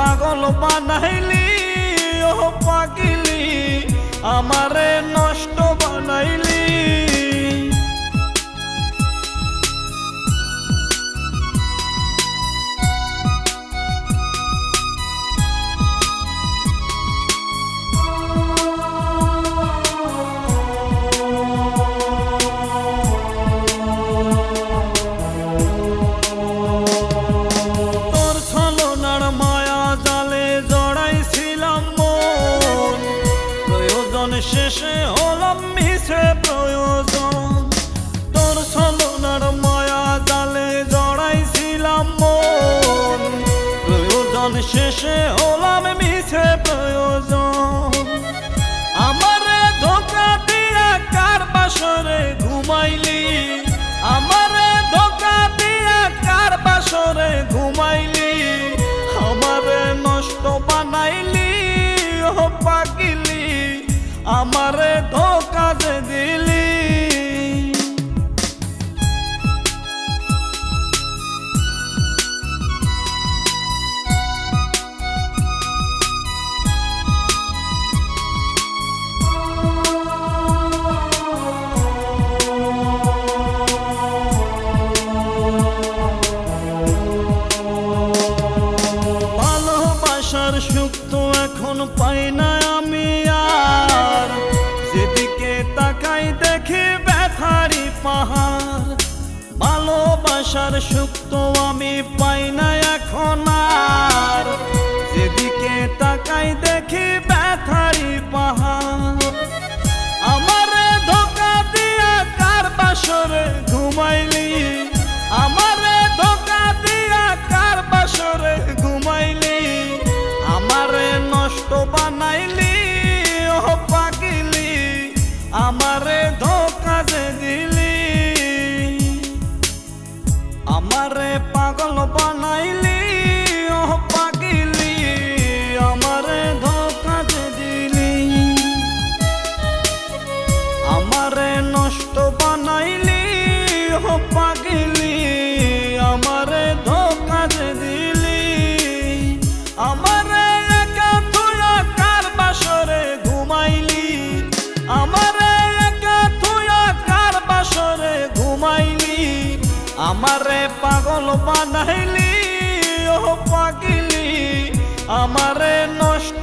পাগল বানাইলি ও পাগিলি, আমারে নষ্ট বানাইলি। শেষে হলাম মিছে প্রয়োজন, তোর ছলনার মায়া জালে জড়াইছিলাম মন। প্রয়োজন শেষে হলাম মিছে প্রয়োজন। আমারে ধোঁকা দিয়া কার বাসরে ঘুমাইলি, আমারে ধোঁকা দিয়া কার বাসরে ঘুমাইলি, আমারে নষ্ট বানাইলি ও পাগিলি, আমারে ধোঁকা যে দিলি। ভালোবাসার সুখ তো এখন পাই না আমি আর, যেদিকে তাকাই দেখি ব্যথারি পাহাড়। ভালোবাসার সুখ তো আমি পাই না এখন আর, যেদিকে তাকাই দেখি ব্যথারি পাহাড়। আমারে ধোঁকা দিয়া কার বাসরে ঘুমাইলি, আমারে ধোঁকা দিয়া কার বাসরে ঘুমাইলি, আমারে নষ্ট বানাইলি ও পাগিলি, আমারে ধোঁকা যে দিলি। আমারে পাগল বানাইলি ও পাগিলি, আমারে ধোঁকা যে দিলি। আমারে নষ্ট বানাইলি ও পাগিলি, আমারে ধোঁকা যে দিলি। আমারে একা থুয়া কার বাসরে ঘুমাইলি, আমারে একা থুয়া কার বাসরে ঘুমাইলি, আমারে পাগল বানাইলি ও পাগিলি, আমারে নষ্ট